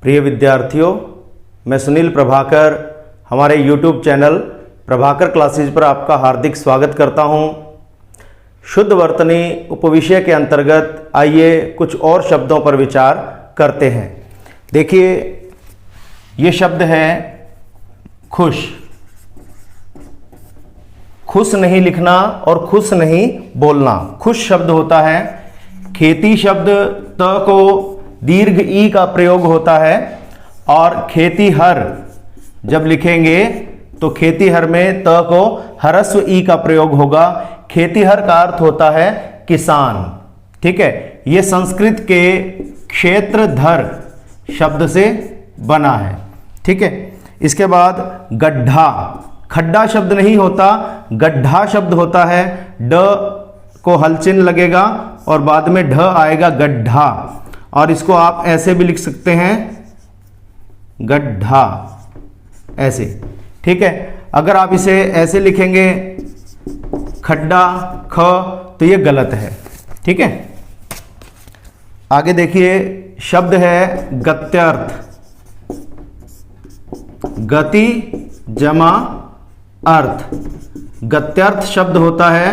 प्रिय विद्यार्थियों, मैं सुनील प्रभाकर हमारे YouTube चैनल प्रभाकर क्लासेज पर आपका हार्दिक स्वागत करता हूं। शुद्ध वर्तनी उपविषय के अंतर्गत आइए कुछ और शब्दों पर विचार करते हैं। देखिए, ये शब्द है खुश। खुश नहीं लिखना और खुश नहीं बोलना। खुश शब्द होता है। खेती शब्द त को दीर्घ ई का प्रयोग होता है और खेतीहर जब लिखेंगे तो खेतीहर में त को ह्रस्व ई का प्रयोग होगा। खेतीहर का अर्थ होता है किसान। ठीक है, यह संस्कृत के क्षेत्रधर शब्द से बना है। ठीक है, इसके बाद गड्ढा। खड्डा शब्द नहीं होता, गड्ढा शब्द होता है। ड को हलचिन्ह लगेगा और बाद में ढ आएगा, गड्ढा। और इसको आप ऐसे भी लिख सकते हैं, गड्ढा, ऐसे। ठीक है, अगर आप इसे ऐसे लिखेंगे खड्डा ख तो ये गलत है। ठीक है, आगे देखिए, शब्द है गत्यर्थ। गति जमा अर्थ। गत्यर्थ शब्द होता है,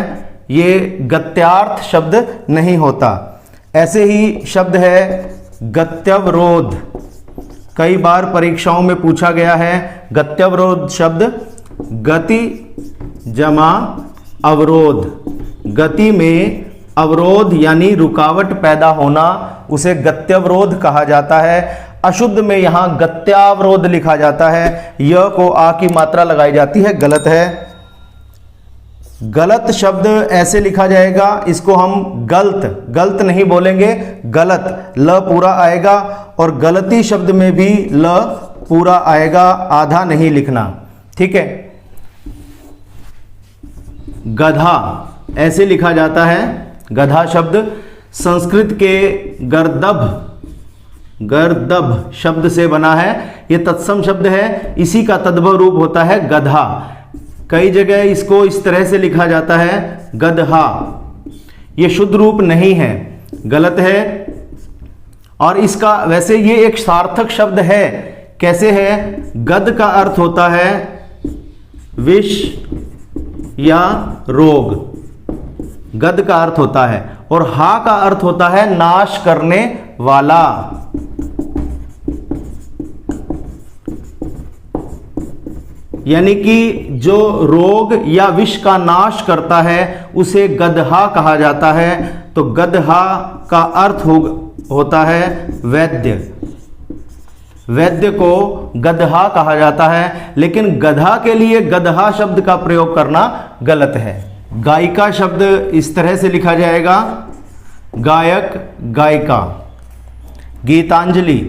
ये गत्यार्थ शब्द नहीं होता। ऐसे ही शब्द है गत्यवरोध। कई बार परीक्षाओं में पूछा गया है। गत्यवरोध शब्द गति जमा अवरोध। गति में अवरोध यानी रुकावट पैदा होना, उसे गत्यवरोध कहा जाता है। अशुद्ध में यहां गत्यावरोध लिखा जाता है। य को आ की मात्रा लगाई जाती है, गलत है। गलत शब्द ऐसे लिखा जाएगा, इसको हम गलत नहीं बोलेंगे, गलत ल पूरा आएगा। और गलती शब्द में भी ल पूरा आएगा, आधा नहीं लिखना। ठीक है, गधा ऐसे लिखा जाता है। गधा शब्द संस्कृत के गर्दभ शब्द से बना है। यह तत्सम शब्द है, इसी का तद्भव रूप होता है गधा। कई जगह इसको इस तरह से लिखा जाता है, गदहा। यह शुद्ध रूप नहीं है, गलत है। और इसका वैसे ये एक सार्थक शब्द है। कैसे है? गद का अर्थ होता है विष या रोग, गद का अर्थ होता है। और हा का अर्थ होता है नाश करने वाला। यानी कि जो रोग या विष का नाश करता है उसे गदहा कहा जाता है। तो गदहा का अर्थ होता है वैद्य। वैद्य को गदहा कहा जाता है, लेकिन गधा के लिए गदहा शब्द का प्रयोग करना गलत है। गायिका शब्द इस तरह से लिखा जाएगा, गायक गायिका। गीतांजलि,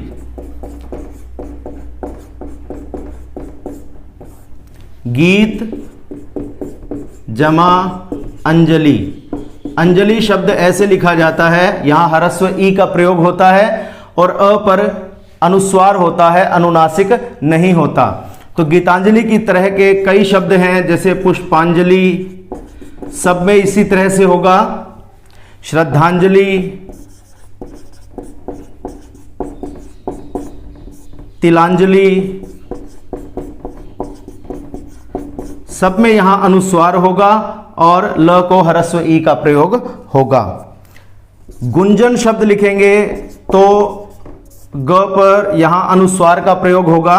गीत जमा अंजलि। अंजलि शब्द ऐसे लिखा जाता है, यहां ह्रस्व ई का प्रयोग होता है और अ पर अनुस्वार होता है, अनुनासिक नहीं होता। तो गीतांजलि की तरह के कई शब्द हैं, जैसे पुष्पांजलि, सब में इसी तरह से होगा। श्रद्धांजलि, तिलांजलि, सब में यहां अनुस्वार होगा और ल को ह्रस्व ई का प्रयोग होगा। गुंजन शब्द लिखेंगे तो ग पर यहां अनुस्वार का प्रयोग होगा।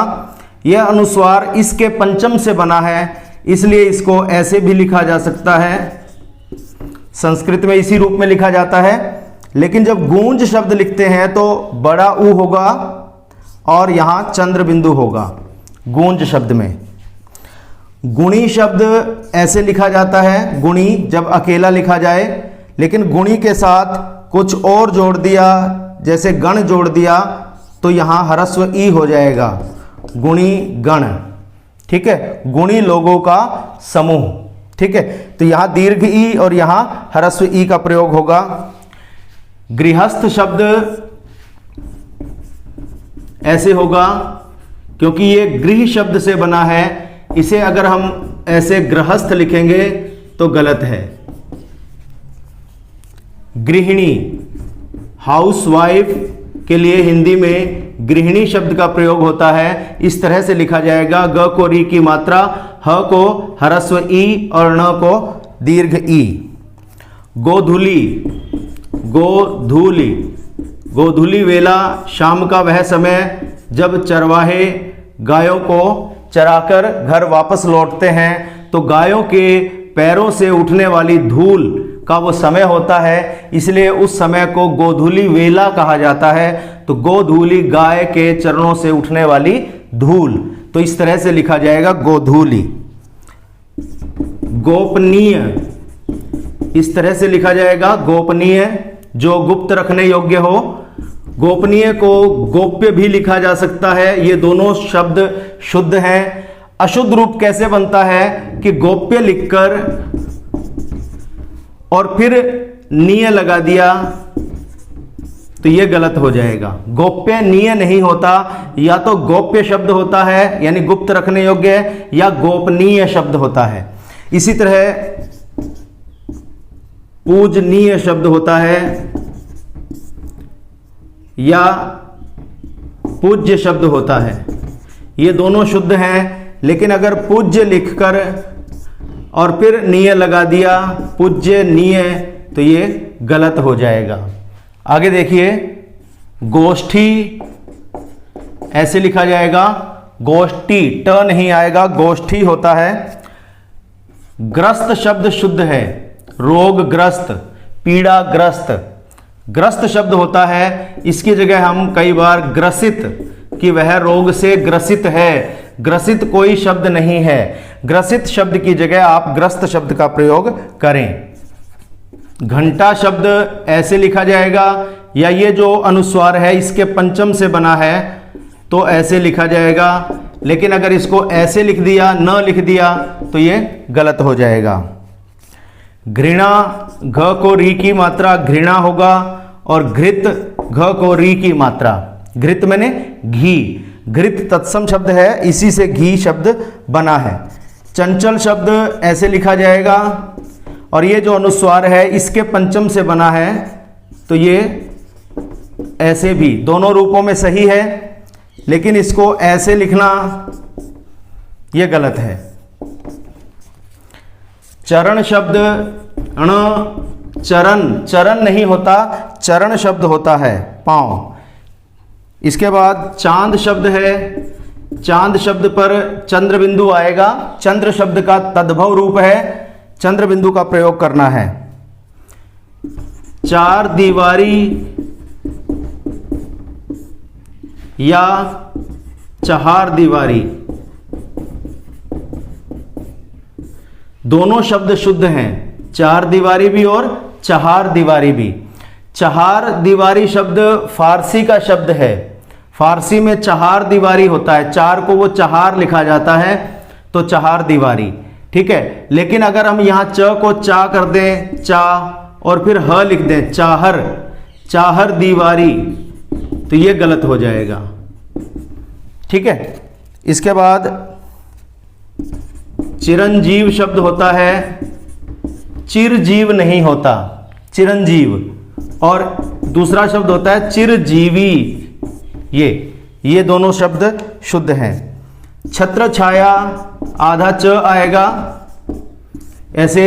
यह अनुस्वार इसके पंचम से बना है, इसलिए इसको ऐसे भी लिखा जा सकता है। संस्कृत में इसी रूप में लिखा जाता है। लेकिन जब गूंज शब्द लिखते हैं तो बड़ा ऊ होगा और यहां चंद्र बिंदु होगा गूंज शब्द में। गुणी शब्द ऐसे लिखा जाता है, गुणी जब अकेला लिखा जाए, लेकिन गुणी के साथ कुछ और जोड़ दिया, जैसे गण जोड़ दिया, तो यहां ह्रस्व ई हो जाएगा, गुणी गण। ठीक है, गुणी लोगों का समूह। ठीक है, तो यहां दीर्घ ई और यहां ह्रस्व ई का प्रयोग होगा। गृहस्थ शब्द ऐसे होगा, क्योंकि ये गृह शब्द से बना है। इसे अगर हम ऐसे गृहस्थ लिखेंगे तो गलत है। गृहिणी, हाउसवाइफ के लिए हिंदी में गृहिणी शब्द का प्रयोग होता है। इस तरह से लिखा जाएगा, ग को री की मात्रा, ह को ह्रस्व ई और ण को दीर्घ ई। गोधूली, गोधूली, गोधूली वेला शाम का वह समय जब चरवाहे गायों को चराकर घर वापस लौटते हैं, तो गायों के पैरों से उठने वाली धूल का वो समय होता है, इसलिए उस समय को गोधूली वेला कहा जाता है। तो गोधूली गाय के चरणों से उठने वाली धूल, तो इस तरह से लिखा जाएगा गोधूली। गोपनीय, इस तरह से लिखा जाएगा गोपनीय, जो गुप्त रखने योग्य हो। गोपनीय को गोप्य भी लिखा जा सकता है, ये दोनों शब्द शुद्ध हैं। अशुद्ध रूप कैसे बनता है कि गोप्य लिखकर और फिर नीय लगा दिया, तो ये गलत हो जाएगा। गोप्य नीय नहीं होता, या तो गोप्य शब्द होता है यानी गुप्त रखने योग्य, या गोपनीय शब्द होता है। इसी तरह पूजनीय शब्द होता है या पूज्य शब्द होता है, ये दोनों शुद्ध हैं। लेकिन अगर पूज्य लिखकर और फिर नीय लगा दिया, पूज्य नीय, तो ये गलत हो जाएगा। आगे देखिए, गोष्ठी ऐसे लिखा जाएगा, गोष्ठी, ट नहीं आएगा, गोष्ठी होता है। ग्रस्त शब्द शुद्ध है, रोगग्रस्त, पीड़ाग्रस्त, ग्रस्त शब्द होता है। इसकी जगह हम कई बार ग्रसित, कि वह रोग से ग्रसित है, ग्रसित कोई शब्द नहीं है। ग्रसित शब्द की जगह आप ग्रस्त शब्द का प्रयोग करें। घंटा शब्द ऐसे लिखा जाएगा, या ये जो अनुस्वार है इसके पंचम से बना है तो ऐसे लिखा जाएगा। लेकिन अगर इसको ऐसे लिख दिया, न लिख दिया, तो ये गलत हो जाएगा। घृणा, घ को री की मात्रा घृणा होगा, और घृत, घ को री की मात्रा, घृत मैंने घी, घृत तत्सम शब्द है, इसी से घी शब्द बना है। चंचल शब्द ऐसे लिखा जाएगा, और ये जो अनुस्वार है इसके पंचम से बना है, तो ये ऐसे भी दोनों रूपों में सही है, लेकिन इसको ऐसे लिखना ये गलत है। चरण शब्द, अण चरण, चरण नहीं होता, चरण शब्द होता है, पांव। इसके बाद चांद शब्द है, चांद शब्द पर चंद्र बिंदु आएगा, चंद्र शब्द का तद्भव रूप है, चंद्र बिंदु का प्रयोग करना है। चार दीवारी या चहार दीवारी, दोनों शब्द शुद्ध हैं, चार दीवारी भी और चहार दीवारी भी। चहार दीवारी शब्द फारसी का शब्द है, फारसी में चहार दीवारी होता है, चार को वो चहार लिखा जाता है, तो चहार दीवारी, ठीक है। लेकिन अगर हम यहाँ च को चा कर दें, चा, और फिर ह लिख दें, चाहर, चाहर दीवारी, तो ये गलत हो जाएगा, ठीक है। इसके बाद चिरंजीव शब्द होता है, चिरजीव नहीं होता, चिरंजीव, और दूसरा शब्द होता है चिरजीवी, ये दोनों शब्द शुद्ध हैं। छत्र छाया, आधा च आएगा, ऐसे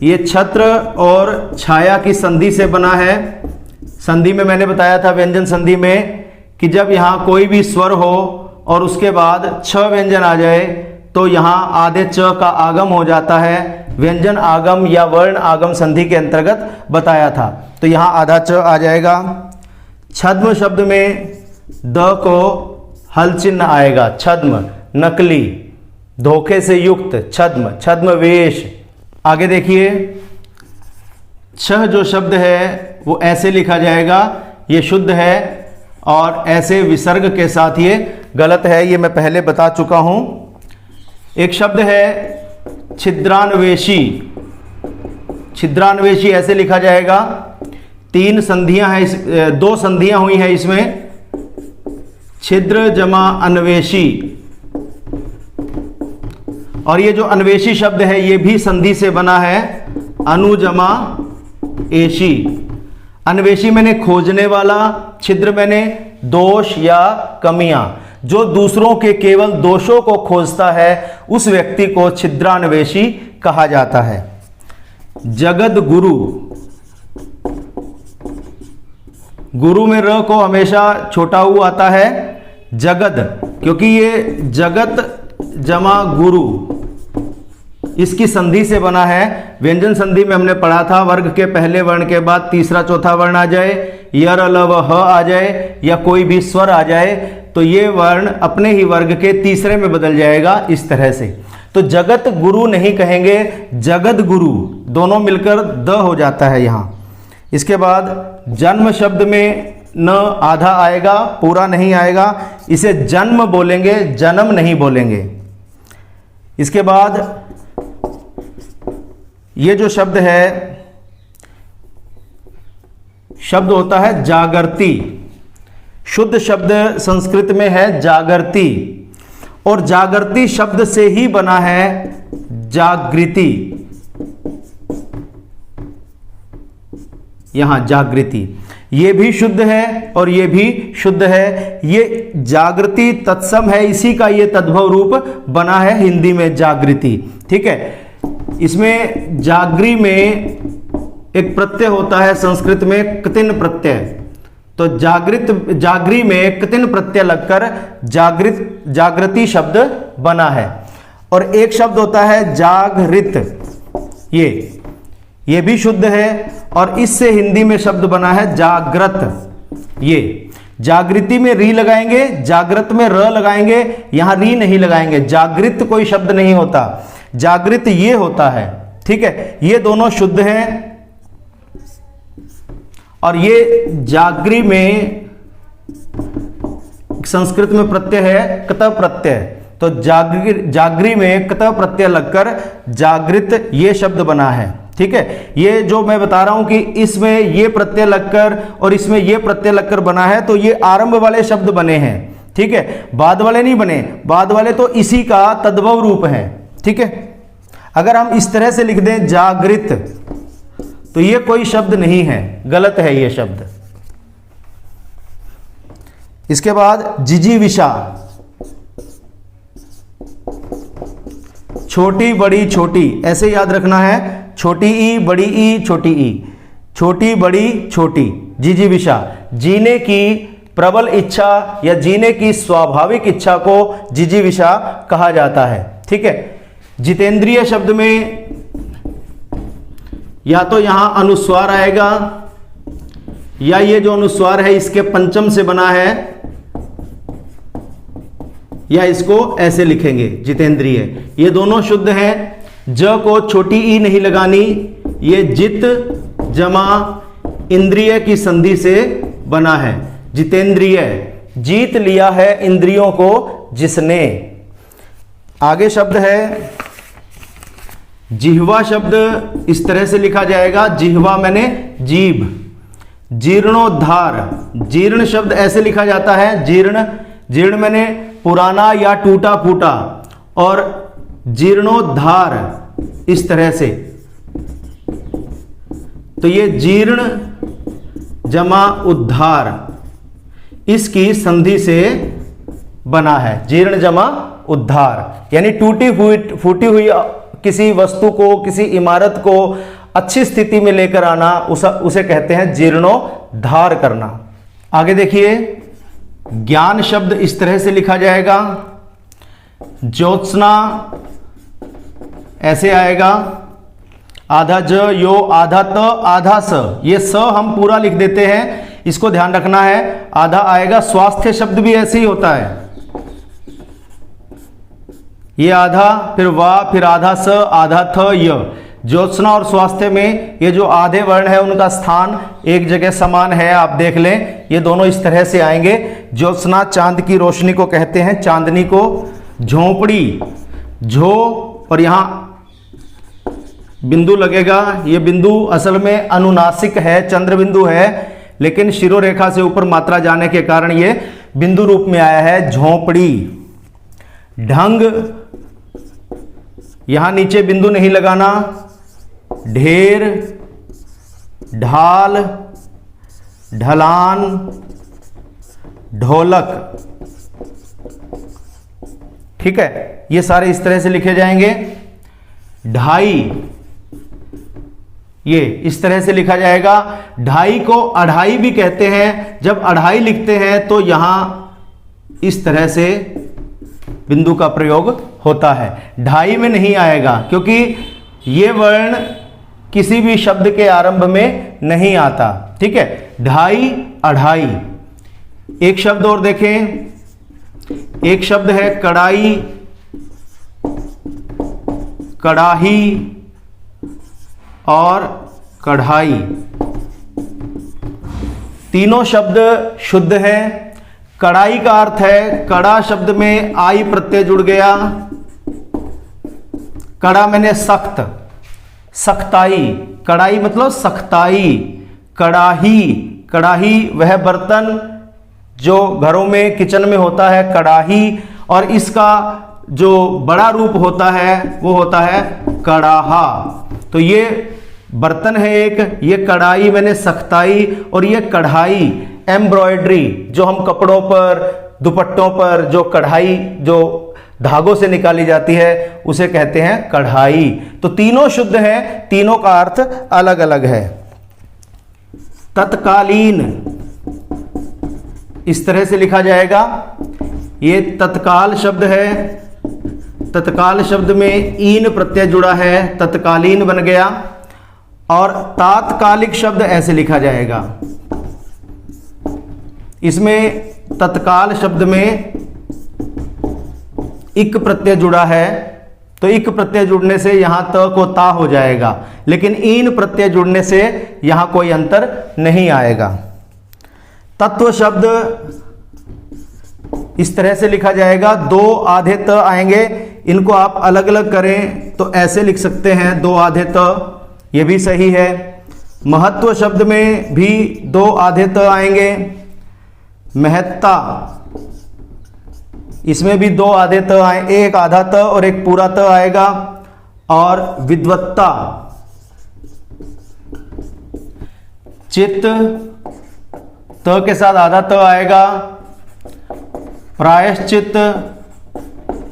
ये छत्र और छाया की संधि से बना है। संधि में मैंने बताया था व्यंजन संधि में कि जब यहाँ कोई भी स्वर हो और उसके बाद छ व्यंजन आ जाए तो यहाँ आधे च का आगम हो जाता है, व्यंजन आगम या वर्ण आगम संधि के अंतर्गत बताया था, तो यहाँ आधा च आ जाएगा। छद्म शब्द में द को हल चिन्ह आएगा, छद्म, नकली, धोखे से युक्त, छद्म, छद्म वेश। आगे देखिए, छह जो शब्द है वो ऐसे लिखा जाएगा, ये शुद्ध है, और ऐसे विसर्ग के साथ ये गलत है, ये मैं पहले बता चुका हूं। एक शब्द है छिद्रान्वेषी, छिद्रान्वेषी ऐसे लिखा जाएगा, तीन संधियां हैं, दो संधियां हुई हैं इसमें, छिद्र जमा अन्वेषी, और ये जो अन्वेषी शब्द है ये भी संधि से बना है, अनुजमा एशी। अन्वेषी मैंने खोजने वाला, छिद्र मैंने दोष या कमियां। जो दूसरों के केवल दोषों को खोजता है उस व्यक्ति को छिद्रान्वेषी कहा जाता है। जगद गुरु, गुरु में र को हमेशा छोटा ऊ आता है, जगद, क्योंकि ये जगत जमा गुरु इसकी संधि से बना है। व्यंजन संधि में हमने पढ़ा था, वर्ग के पहले वर्ण के बाद तीसरा चौथा वर्ण आ जाए, यर ल व ह आ जाए या कोई भी स्वर आ जाए तो ये वर्ण अपने ही वर्ग के तीसरे में बदल जाएगा, इस तरह से। तो जगत गुरु नहीं कहेंगे, जगद गुरु, दोनों मिलकर द हो जाता है यहाँ। इसके बाद जन्म शब्द में न आधा आएगा, पूरा नहीं आएगा, इसे जन्म बोलेंगे, जन्म नहीं बोलेंगे। इसके बाद ये जो शब्द है, शब्द होता है जागृति। शुद्ध शब्द संस्कृत में है जागृति, और जागृति शब्द से ही बना है जागृति। यहां जागृति, ये भी शुद्ध है और ये भी शुद्ध है। ये जागृति तत्सम है, इसी का ये तद्भव रूप बना है हिंदी में जागृति। ठीक है, इसमें जागृति में एक प्रत्यय होता है संस्कृत में कृतिन प्रत्यय, तो जागृति में कृतिन प्रत्यय लगकर जागृति शब्द बना है। और एक शब्द होता है जागृत, ये भी शुद्ध है और इससे हिंदी में शब्द बना है जागृत। ये जागृति में री लगाएंगे, जागृत में र लगाएंगे, यहां री नहीं लगाएंगे। जागृत कोई शब्द नहीं होता, जागृत ये होता है। ठीक है, ये दोनों शुद्ध हैं। और ये जागृति में संस्कृत में प्रत्यय है कत प्रत्यय, तो जागृति में कत प्रत्यय लगकर जागृत ये शब्द बना है। ठीक है, ये जो मैं बता रहा हूं कि इसमें ये प्रत्यय लगकर और इसमें ये प्रत्यय लगकर बना है, तो ये आरंभ वाले शब्द बने हैं। ठीक है, बाद वाले नहीं बने, बाद वाले तो इसी का तद्भव रूप है। ठीक है, अगर हम इस तरह से लिख दें जागृत, तो ये कोई शब्द नहीं है, गलत है ये शब्द। इसके बाद जिजीविषा, छोटी बड़ी छोटी, ऐसे याद रखना है, छोटी ई बड़ी ई छोटी ई, छोटी बड़ी छोटी। जिजीविषा, जीने की प्रबल इच्छा या जीने की स्वाभाविक इच्छा को जिजीविषा कहा जाता है। ठीक है, जितेंद्रिय शब्द में या तो यहां अनुस्वार आएगा या ये जो अनुस्वार है इसके पंचम से बना है, या इसको ऐसे लिखेंगे जितेंद्रिय। ये दोनों शुद्ध हैं। ज को छोटी ई नहीं लगानी, ये जित जमा इंद्रिय की संधि से बना है। जितेंद्रिय, जीत लिया है इंद्रियों को जिसने। आगे शब्द है जिह्वा, शब्द इस तरह से लिखा जाएगा, जिह्वा मैंने जीभ। जीर्णोद्धार, जीर्ण शब्द ऐसे लिखा जाता है, जीर्ण, जीर्ण मैंने पुराना या टूटा फूटा, और जीर्णोद्धार इस तरह से, तो ये जीर्ण जमा उद्धार इसकी संधि से बना है। जीर्ण जमा उद्धार यानी टूटी फूटी हुई किसी वस्तु को, किसी इमारत को अच्छी स्थिति में लेकर आना, उसे कहते हैं जीर्णोद्धार करना। आगे देखिए, ज्ञान शब्द इस तरह से लिखा जाएगा, ज्योत्सना ऐसे आएगा, आधा ज यो आधा त आधा स, ये स हम पूरा लिख देते हैं, इसको ध्यान रखना है, आधा आएगा। स्वास्थ्य शब्द भी ऐसे ही होता है, ये आधा, फिर वा, फिर आधा स, आधा थ य। ज्योत्सना और स्वास्थ्य में ये जो आधे वर्ण है उनका स्थान एक जगह समान है, आप देख लें, ये दोनों इस तरह से आएंगे। ज्योत्सना चांद की रोशनी को कहते हैं, चांदनी को। झोंपड़ी, झो और यहां बिंदु लगेगा, ये बिंदु असल में अनुनासिक है, चंद्र बिंदु है, लेकिन शिरोरेखा से ऊपर मात्रा जाने के कारण ये बिंदु रूप में आया है, झोंपड़ी। ढंग, यहां नीचे बिंदु नहीं लगाना। ढेर, ढाल, ढलान, ढोलक। ठीक है, ये सारे इस तरह से लिखे जाएंगे। ढाई, ये इस तरह से लिखा जाएगा। ढाई को अढ़ाई भी कहते हैं। जब अढ़ाई लिखते हैं तो यहां इस तरह से बिंदु का प्रयोग होता है। ढाई में नहीं आएगा क्योंकि ये वर्ण किसी भी शब्द के आरंभ में नहीं आता। ठीक है, ढाई, अढ़ाई। एक शब्द और देखें, एक शब्द है कड़ाई, कड़ाही और कढ़ाई। तीनों शब्द शुद्ध हैं। कड़ाई का अर्थ है, कड़ा शब्द में आई प्रत्यय जुड़ गया। कड़ा मैंने सख्त, सख्ताई। कड़ाई मतलब सख्ताई। कड़ाही, कड़ाही वह बर्तन जो घरों में किचन में होता है, कड़ाही। और इसका जो बड़ा रूप होता है वो होता है कड़ाहा। तो ये बर्तन है एक, ये कड़ाई मैंने सख्ताई, और ये कढ़ाई एम्ब्रॉयडरी, जो हम कपड़ों पर, दुपट्टों पर जो कढ़ाई जो धागों से निकाली जाती है उसे कहते हैं कढ़ाई। तो तीनों शुद्ध हैं, तीनों का अर्थ अलग अलग है। तत्कालीन इस तरह से लिखा जाएगा। ये तत्काल शब्द है। तत्काल शब्द में ईन प्रत्यय जुड़ा है, तत्कालीन बन गया। और तात्कालिक शब्द ऐसे लिखा जाएगा। इसमें तत्काल शब्द में इक प्रत्यय जुड़ा है, तो इक प्रत्यय जुड़ने से यहां त को ता हो जाएगा, लेकिन ईन प्रत्यय जुड़ने से यहां कोई अंतर नहीं आएगा। तत्व शब्द इस तरह से लिखा जाएगा। दो आधे त आएंगे, इनको आप अलग अलग करें तो ऐसे लिख सकते हैं, दो आधे त, ये भी सही है। महत्व शब्द में भी दो आधे त आएंगे। महत्ता, इसमें भी दो आधे त आए, एक आधा त और एक पूरा त आएगा। और विद्वत्ता, चित्त त के साथ आधा त आएगा। प्रायश्चित,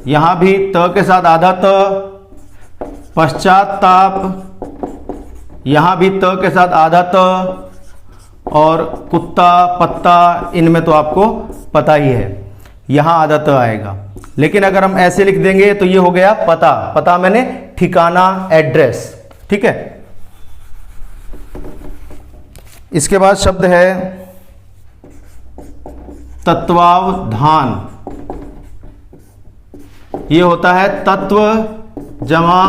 यहां भी त के साथ आधा त। पश्चाताप, यहां भी त के साथ आधा त। और कुत्ता, पत्ता, इनमें तो आपको पता ही है, यहां आधा त आएगा। लेकिन अगर हम ऐसे लिख देंगे तो ये हो गया पता। पता मैंने ठिकाना, एड्रेस। ठीक है, इसके बाद शब्द है तत्वावधान। ये होता है तत्व जमा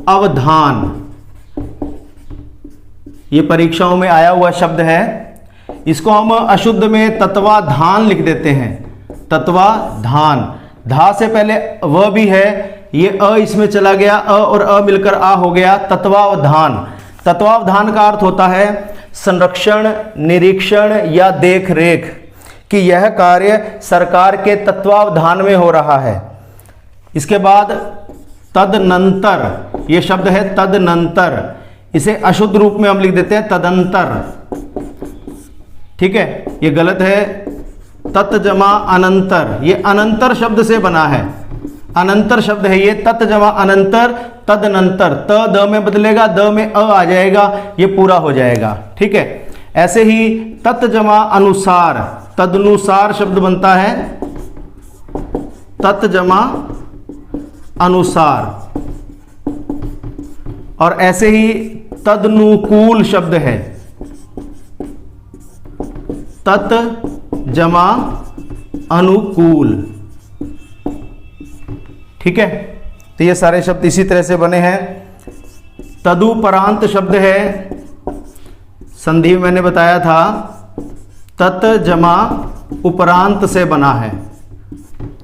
अवधान। ये परीक्षाओं में आया हुआ शब्द है। इसको हम अशुद्ध में तत्वाधान लिख देते हैं। तत्वाधान, धा से पहले व भी है, ये अ इसमें चला गया, अ और अ मिलकर आ हो गया तत्वावधान। तत्वावधान का अर्थ होता है संरक्षण, निरीक्षण या देख रेख, कि यह कार्य सरकार के तत्वावधान में हो रहा है। इसके बाद तदनंतर, यह शब्द है तदनंतर, इसे अशुद्ध रूप में हम लिख देते हैं तदंतर। ठीक है, ये गलत है। तत् जमा अनंतर, ये अनंतर शब्द से बना है, अनंतर शब्द है ये। तत् जमा अनंतर, तदनंतर, त द में बदलेगा, द में अ आ जाएगा, ये पूरा हो जाएगा। ठीक है, ऐसे ही तत् जमा अनुसार, तदनुसार शब्द बनता है, तत् जमा अनुसार। और ऐसे ही तदनुकूल शब्द है, तत् जमा अनुकूल। ठीक है, तो ये सारे शब्द इसी तरह से बने हैं। तदुपरांत शब्द है, संधि मैंने बताया था, तत् जमा उपरांत से बना है।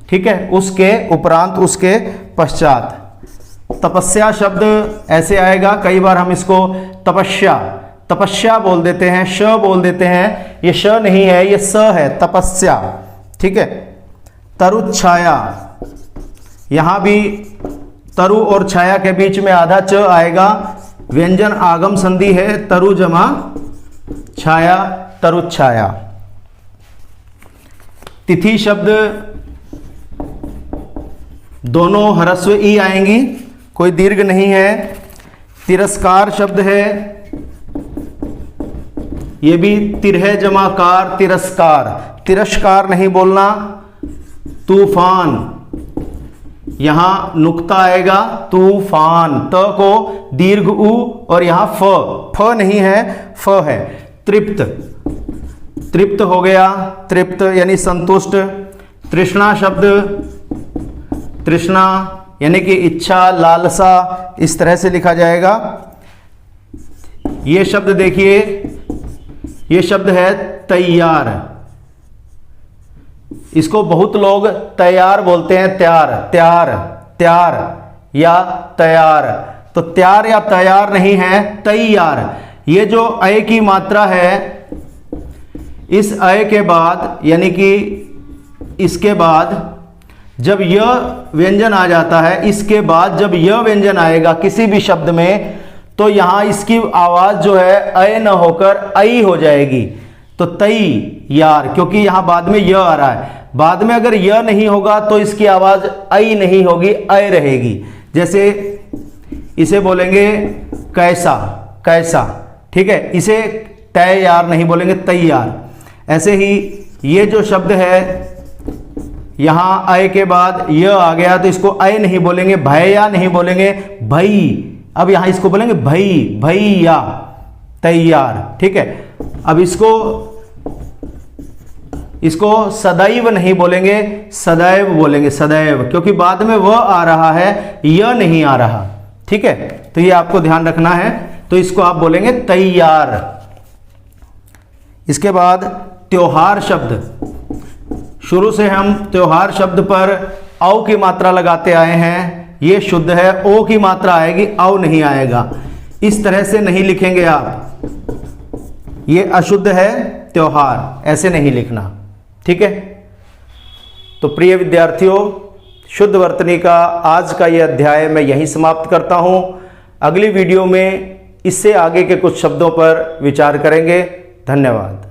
ठीक है, उसके उपरांत, उसके पश्चात। तपस्या शब्द ऐसे आएगा, कई बार हम इसको तपस्या, तपस्या बोल देते हैं, श बोल देते हैं, ये श नहीं है, ये स है, तपस्या। ठीक है, तरुच्छाया, यहां भी तरु और छाया के बीच में आधा च आएगा, व्यंजन आगम संधि है, तरु जमा छाया, तरुच्छाया। तिथि शब्द दोनों ह्रस्व ई आएंगी, कोई दीर्घ नहीं है। तिरस्कार शब्द है, ये भी तिरह जमाकार तिरस्कार, तिरस्कार नहीं बोलना। तूफान, यहां नुक्ता आएगा, तूफान, त को दीर्घ उ और यहां फ नहीं है, फ है। तृप्त, तृप्त हो गया, तृप्त यानी संतुष्ट। तृष्णा शब्द, तृष्णा यानी कि इच्छा, लालसा, इस तरह से लिखा जाएगा। ये शब्द देखिए, ये शब्द है तैयार, इसको बहुत लोग तैयार बोलते हैं, त्यार, त्यार, त्यार या तैयार। तो त्यार या तैयार नहीं है, तैयार। ये जो अय की मात्रा है, इस अय के बाद यानी कि इसके बाद जब यह व्यंजन आ जाता है, इसके बाद जब यह व्यंजन आएगा किसी भी शब्द में, तो यहां इसकी आवाज जो है अय न होकर आई हो जाएगी। तो तई यार, क्योंकि यहां बाद में यह आ रहा है, बाद में अगर यह नहीं होगा तो इसकी आवाज आई नहीं होगी, अय रहेगी। जैसे इसे बोलेंगे कैसा, कैसा, ठीक है, इसे तय यार नहीं बोलेंगे, तैयार। ऐसे ही ये जो शब्द है, यहां अय के बाद यह आ गया तो इसको अय नहीं बोलेंगे, भैया नहीं बोलेंगे, भई। अब यहां इसको बोलेंगे भई, भैया, तैयार, ठीक है। अब इसको सदैव नहीं बोलेंगे, सदैव बोलेंगे, सदैव, क्योंकि बाद में वह आ रहा है, यह नहीं आ रहा, ठीक है। तो ये आपको ध्यान रखना है। तो इसको आप बोलेंगे तैयार। इसके बाद त्योहार शब्द, शुरू से हम त्योहार शब्द पर औ की मात्रा लगाते आए हैं, ये शुद्ध है, ओ की मात्रा आएगी, औ नहीं आएगा। इस तरह से नहीं लिखेंगे आप, ये अशुद्ध है त्योहार, ऐसे नहीं लिखना, ठीक है। तो प्रिय विद्यार्थियों, शुद्ध वर्तनी का आज का यह अध्याय मैं यहीं समाप्त करता हूं। अगली वीडियो में इससे आगे के कुछ शब्दों पर विचार करेंगे। धन्यवाद।